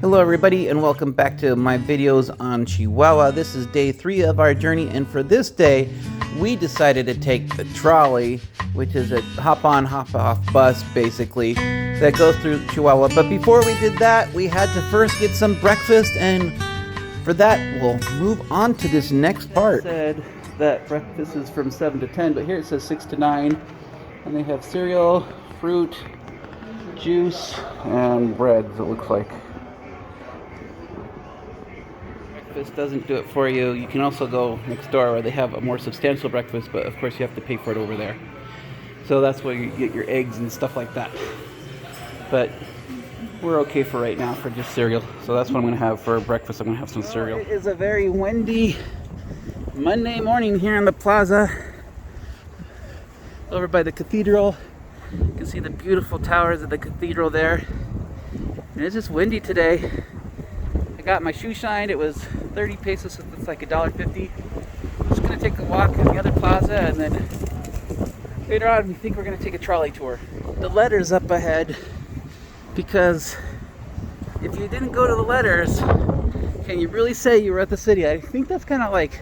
Hello everybody and welcome back to my videos on Chihuahua. This is day 3 of our journey, and for this day we decided to take the trolley, which is a hop-on hop-off bus basically that goes through Chihuahua. But before we did that, we had to first get some breakfast, and for that we'll move on to this next part. It said that breakfast is from 7 to 10, but here it says 6 to 9, and they have cereal, fruit, juice, and bread, it looks like. Breakfast doesn't do it for you. You can also go next door where they have a more substantial breakfast, but of course you have to pay for it over there. So that's where you get your eggs and stuff like that. But we're okay for right now for just cereal. So that's what I'm going to have for breakfast. I'm going to have some cereal. It is a very windy Monday morning here in the plaza over by the cathedral. You can see the beautiful towers of the cathedral there. And it's just windy today. I got my shoe shined. It was 30 pesos, so it's like $1.50. I'm just gonna take a walk in the other plaza, and then later on we think we're gonna take a trolley tour. The letters up ahead, because if you didn't go to the letters, can you really say you were at the city? I think that's kind of like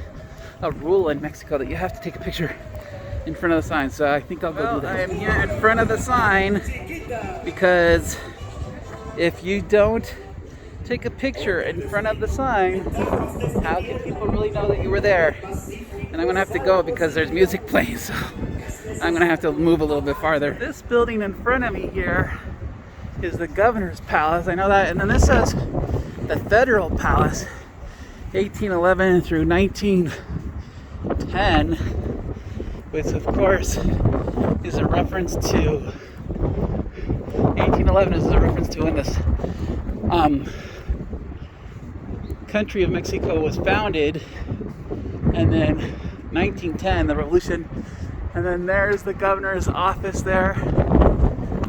a rule in Mexico that you have to take a picture in front of the sign, so I think I'll go do that. I am here in front of the sign because if you don't take a picture in front of the sign, how can people really know that you were there? And I'm gonna have to go because there's music playing, so I'm gonna have to move a little bit farther. This building in front of me here is the governor's palace, I know that, and then this says the federal palace, 1811 through 1910, which of course is a reference to 1811 is a reference to when this country of Mexico was founded, and then 1910 the revolution, and then there's the governor's office there.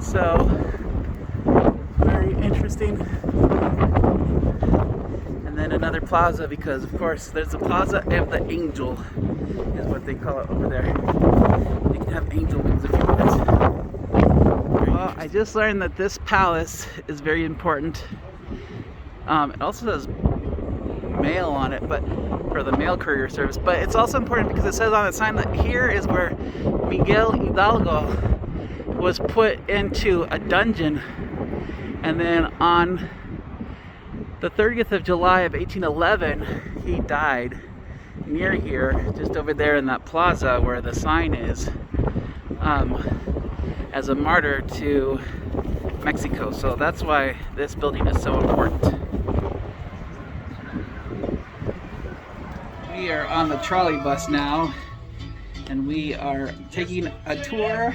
So very interesting. And then another plaza, because of course there's the Plaza of the Angel is what they call it over there. You can have angel wings if you want. Well, I just learned that this palace is very important. It also says mail on it, but for the mail courier service, but it's also important because it says on the sign that here is where Miguel Hidalgo was put into a dungeon, and then on the 30th of July of 1811 he died near here, just over there in that plaza where the sign is, as a martyr to Mexico. So that's why this building is so important. We are on the trolley bus now, and we are taking a tour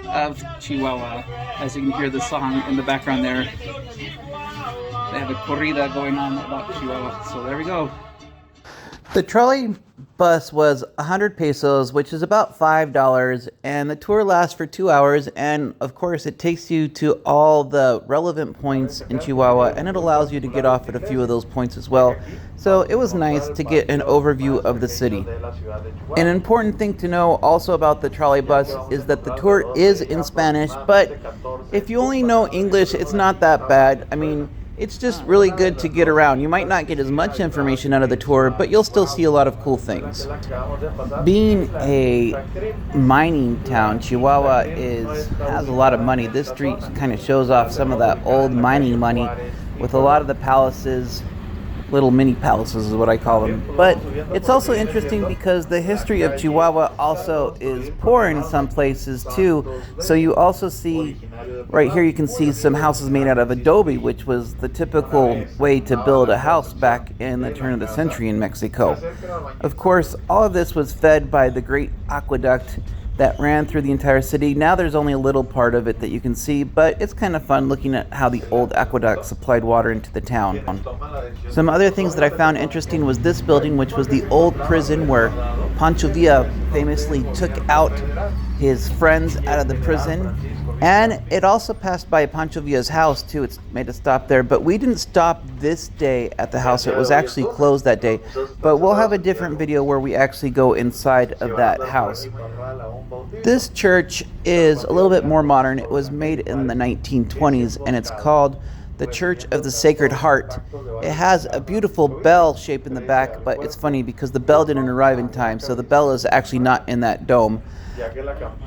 of Chihuahua. As you can hear the song in the background there, they have a corrida going on about Chihuahua. So there we go. The trolley bus was 100 pesos, which is about $5, and the tour lasts for 2 hours, and of course it takes you to all the relevant points in Chihuahua, and it allows you to get off at a few of those points as well. So it was nice to get an overview of the city. An important thing to know also about the trolley bus is that the tour is in Spanish, but if you only know English, it's not that bad. I mean, it's just really good to get around. You might not get as much information out of the tour, but you'll still see a lot of cool things. Being a mining town, Chihuahua has a lot of money. This street kind of shows off some of that old mining money with a lot of the palaces. Little mini palaces is what I call them. But it's also interesting because the history of Chihuahua also is poor in some places too. So you also see, right here you can see some houses made out of adobe, which was the typical way to build a house back in the turn of the century in Mexico. Of course, all of this was fed by the great aqueduct that ran through the entire city. Now there's only a little part of it that you can see, but it's kind of fun looking at how the old aqueduct supplied water into the town. Some other things that I found interesting was this building, which was the old prison where Pancho Villa famously took out his friends out of the prison. And it also passed by Pancho Villa's house too. It's made a stop there, but we didn't stop this day at the house. It was actually closed that day, but we'll have a different video where we actually go inside of that house. This church is a little bit more modern. It was made in the 1920s, and it's called the Church of the Sacred Heart. It has a beautiful bell shape in the back, but it's funny because the bell didn't arrive in time, so the bell is actually not in that dome.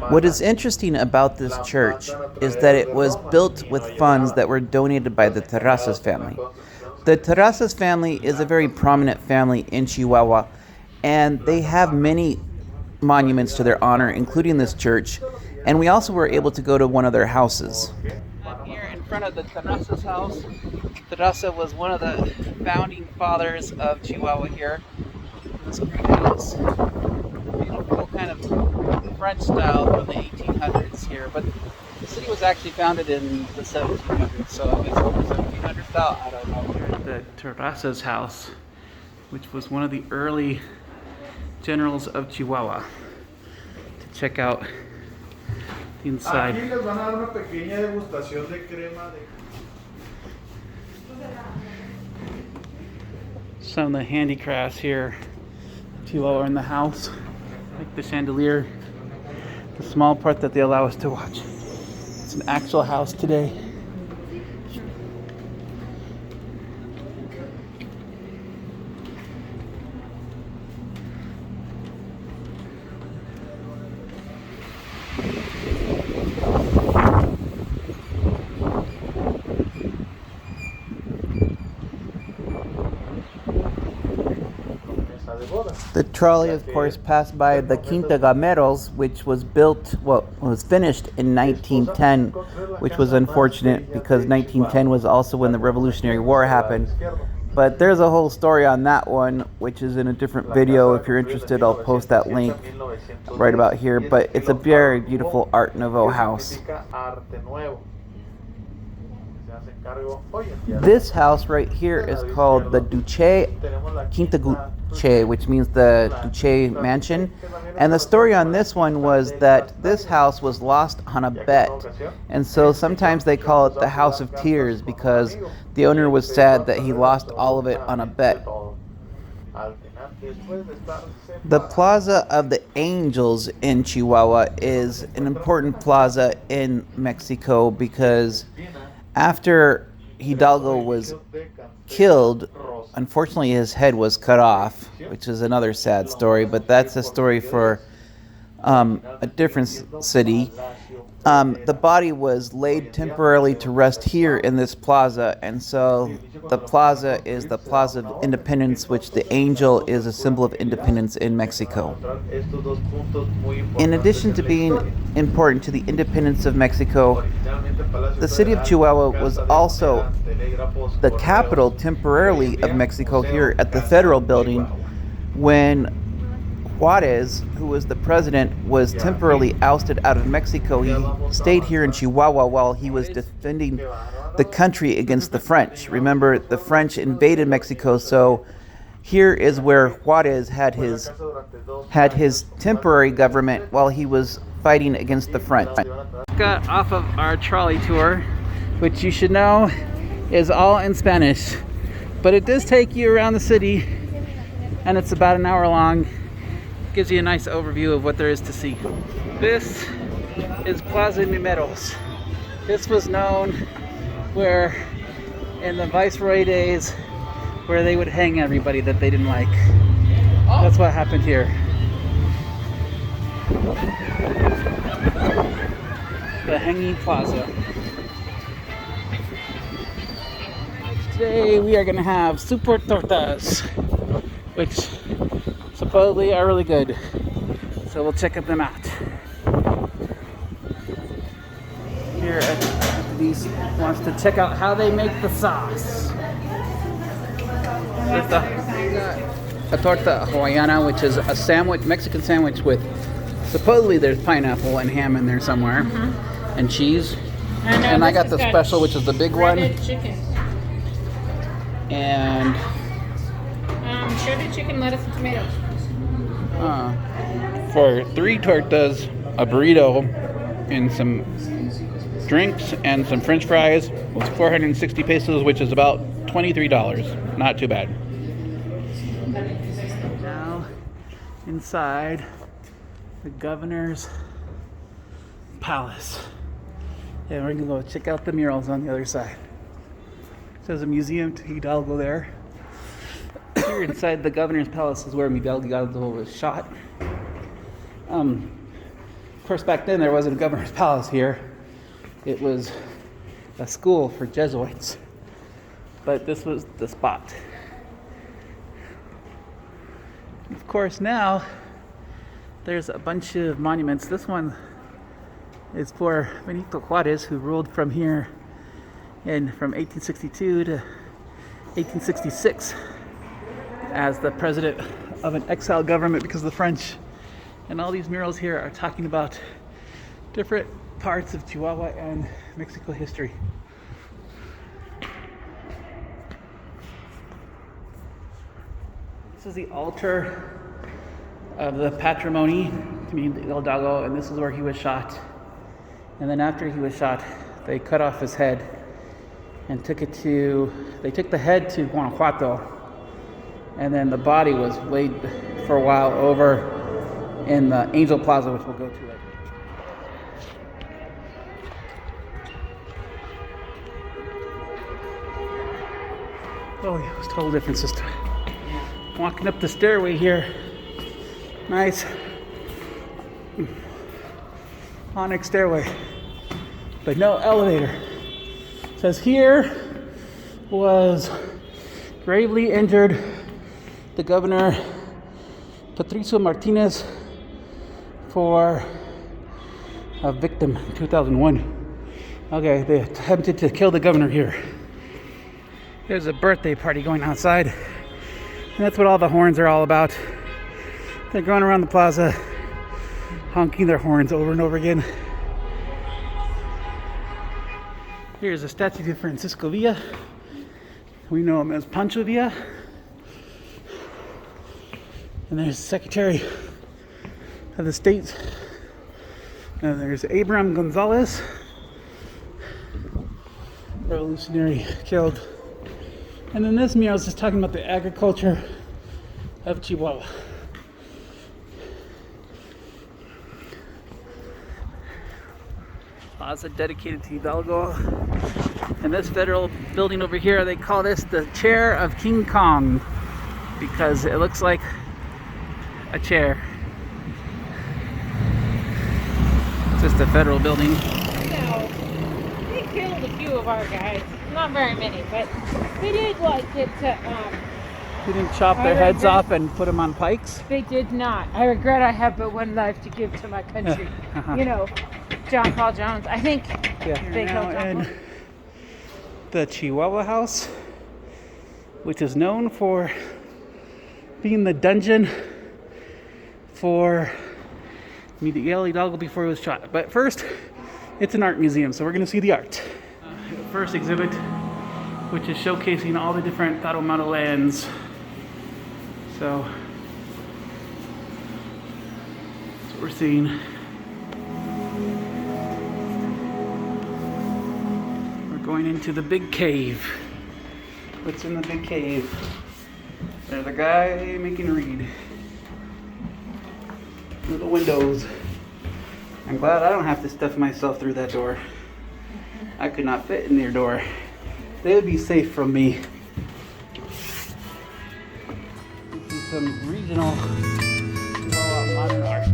What is interesting about this church is that it was built with funds that were donated by the Terrazas family. The Terrazas family is a very prominent family in Chihuahua, and they have many monuments to their honor, including this church, and we also were able to go to one of their houses. I'm here in front of the Tarnacos House. Terraza was one of the founding fathers of Chihuahua here. This great house, beautiful kind of French style from the 1800s here, but the city was actually founded in the 1700s, so I guess over 1700 style, I don't know. Here at the Terraza's house, which was one of the early generals of Chihuahua, to check out the inside. Some of the handicrafts here, Chihuahua in the house, like the chandelier, the small part that they allow us to watch. It's an actual house today. The trolley, of course, passed by the Quinta Gameros, which was finished in 1910, which was unfortunate because 1910 was also when the Revolutionary War happened. But there's a whole story on that one, which is in a different video. If you're interested, I'll post that link right about here. But it's a very beautiful Art Nouveau house. This house right here is called the Duce Quinta Guce, which means the Duce Mansion. And the story on this one was that this house was lost on a bet. And so sometimes they call it the House of Tears because the owner was sad that he lost all of it on a bet. The Plaza of the Angels in Chihuahua is an important plaza in Mexico because after Hidalgo was killed, unfortunately his head was cut off, which is another sad story, but that's a story for a different city. The body was laid temporarily to rest here in this plaza, and so the plaza is the Plaza of Independence, which the angel is a symbol of independence in Mexico. In addition to being important to the independence of Mexico, the city of Chihuahua was also the capital temporarily of Mexico here at the Federal Building when Juarez, who was the president, was temporarily ousted out of Mexico. He stayed here in Chihuahua while he was defending the country against the French. Remember, the French invaded Mexico, so here is where Juarez had his temporary government while he was fighting against the French. Got off of our trolley tour, which you should know is all in Spanish, but it does take you around the city, and it's about an hour long. Gives you a nice overview of what there is to see. This is Plaza Gameros. This was known where in the Viceroy days where they would hang everybody that they didn't like. That's what happened here. The Hanging Plaza. Today we are going to have super tortas, which supposedly are really good, so we'll check them out. Here at these wants to check out how they make the sauce. There's a torta hawaiana, which is a sandwich, Mexican sandwich with supposedly there's pineapple and ham in there somewhere, and cheese. And I got the special, which is the big one. Chicken. And shredded chicken, lettuce, and tomatoes. For 3 tortas, a burrito, and some drinks and some French fries was 460 pesos, which is about $23. Not too bad. Now inside the governor's palace, and we're gonna go check out the murals on the other side. There's a museum to Hidalgo there. Here inside the governor's palace is where Miguel Hidalgo was shot. Of course, back then there wasn't a governor's palace here. It was a school for Jesuits. But this was the spot. Of course, now there's a bunch of monuments. This one is for Benito Juarez, who ruled from here from 1862 to 1866 as the president of an exiled government because of the French. And all these murals here are talking about different parts of Chihuahua and Mexico history. This is the altar of the patrimony to Miguel Hidalgo, and this is where he was shot. And then after he was shot, they cut off his head and took the head to Guanajuato, and then the body was laid for a while over in the Angel Plaza, which we'll go to later. Oh yeah, it was a total different system. Walking up the stairway here, nice onyx stairway, but no elevator. It says here was gravely injured the governor Patricio Martinez for a victim in 2001. Okay, they attempted to kill the governor here. There's a birthday party going outside, and that's what all the horns are all about. They're going around the plaza, honking their horns over and over again. Here's a statue to Francisco Villa. We know him as Pancho Villa. And there's the Secretary of the State. And there's Abraham Gonzalez, revolutionary killed. And then this mural is just talking about the agriculture of Chihuahua. Plaza dedicated to Hidalgo. And this federal building over here, they call this the chair of King Kong because it looks like a chair. It's just a federal building. No, they killed a few of our guys. Not very many, but they did like get to. You didn't chop their heads off and put them on pikes? They did not. I regret I have but one life to give to my country. You know, John Paul Jones. I think they killed John Paul. The Chihuahua House, which is known for being the dungeon for Miguel Hidalgo before he was shot. But first, it's an art museum, so we're going to see the art. First exhibit, which is showcasing all the different Tarahumara lands. So, that's what we're seeing. We're going into the big cave. What's in the big cave? There's a guy making a reed. Little windows. I'm glad I don't have to stuff myself through that door. I could not fit in their door. They would be safe from me. This is some regional modern art.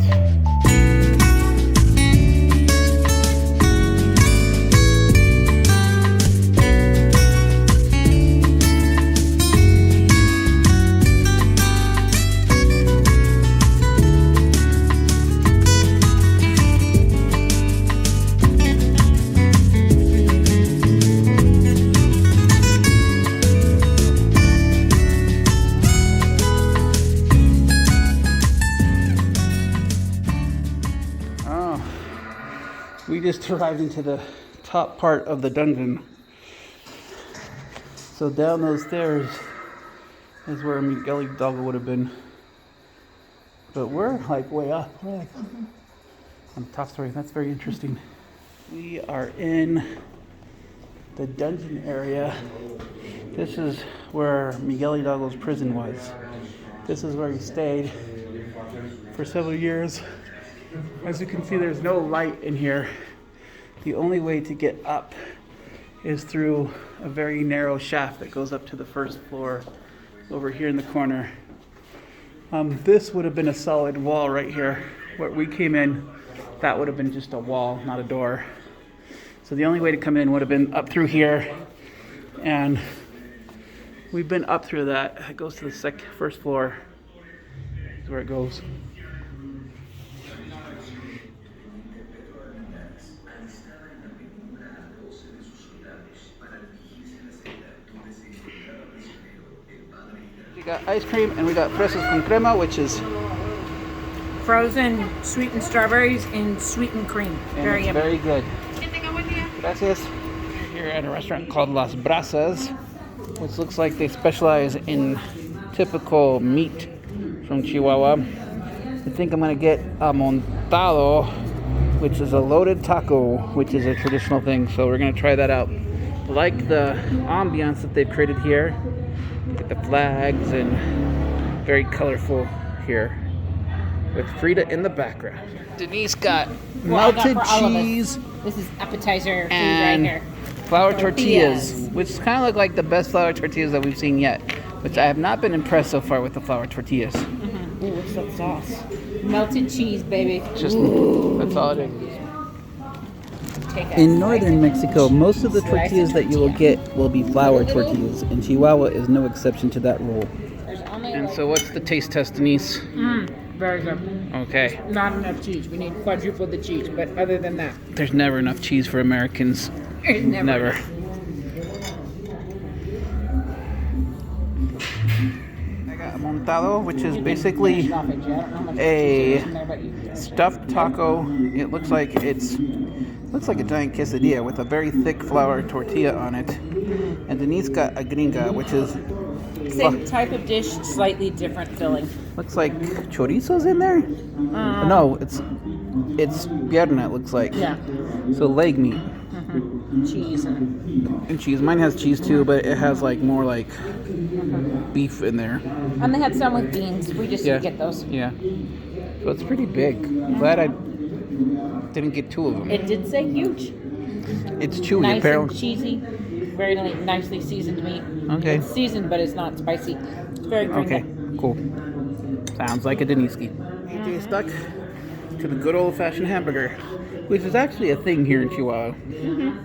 We just arrived into the top part of the dungeon. So down those stairs is where Miguel Hidalgo would have been. But we're like way up. We're like on the top story. That's very interesting. We are in the dungeon area. This is where Miguel Hidalgo's prison was. This is where he stayed for several years. As you can see, there's no light in here. The only way to get up is through a very narrow shaft that goes up to the first floor over here in the corner. This would have been a solid wall right here. Where we came in, that would have been just a wall, not a door. So the only way to come in would have been up through here. And we've been up through that. It goes to the first floor. That's where it goes. We got ice cream and we got fresas con crema, which is Frozen sweetened strawberries and sweetened cream. Very yummy. very good. Gracias. Here at a restaurant called Las Brasas, which looks like they specialize in typical meat from Chihuahua. I think I'm gonna get a montado, which is a loaded taco, which is a traditional thing. So we're gonna try that out. I like the ambiance that they've created here. Look at the flags and very colorful here with Frida in the background. Denise got melted cheese. This is appetizer food and right here. Flour tortillas, which kind of look like the best flour tortillas that we've seen yet, which I have not been impressed so far with the flour tortillas. Ooh, what's that sauce? Melted cheese, baby. Just that's all it is. Take In northern Mexico, most of the tortillas that you will get will be flour tortillas, and Chihuahua is no exception to that rule. And so what's the taste test, Denise? Very good. Okay. Not enough cheese. We need quadruple the cheese, but other than that, There's never enough cheese for Americans. there's never. I got a montado, which is basically a stuffed taco. It looks like a giant quesadilla with a very thick flour tortilla on it. And Denise got a gringa, which is Same type of dish, slightly different filling. looks like chorizo's in there. No, it's pierna. It looks like. Yeah. So leg meat Cheese. and cheese. Mine has cheese too, but it has like more like beef in there. And they had some with beans. We just didn't get those. Yeah. So it's pretty big. I'm glad I didn't get two of them. It did say huge. It's chewy Nice and apparently. cheesy. Very nicely seasoned meat. Okay. It's seasoned, but it's not spicy. It's very creamy. Okay, cool. Sounds like a Deniski. AJ stuck to the good old-fashioned hamburger, which is actually a thing here in Chihuahua.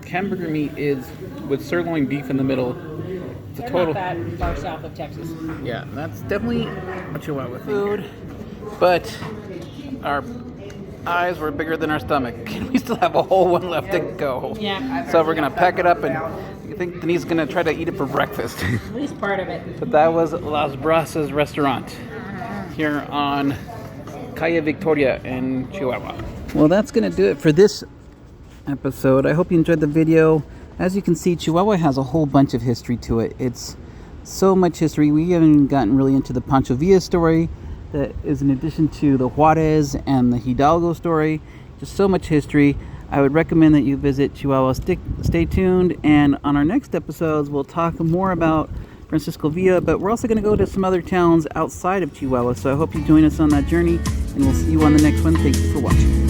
Hamburger meat is with sirloin beef in the middle. It's a They're total. not that far south of Texas. Yeah, that's definitely a Chihuahua food. But our eyes were bigger than our stomach, and we still have a whole one left to go. Yeah. So we're gonna pack it up, and I think Denise's gonna try to eat it for breakfast. At least part of it. But that was Las Brasas restaurant here on Calle Victoria in Chihuahua. Well, that's going to do it for this episode. I hope you enjoyed the video. As you can see, Chihuahua has a whole bunch of history to it. It's so much history. We haven't even gotten really into the Pancho Villa story that is in addition to the Juarez and the Hidalgo story. Just so much history. I would recommend that you visit Chihuahua. Stay tuned, and on our next episodes, we'll talk more about Francisco Villa, but we're also going to go to some other towns outside of Chihuahua, so I hope you join us on that journey, and we'll see you on the next one. Thank you for watching.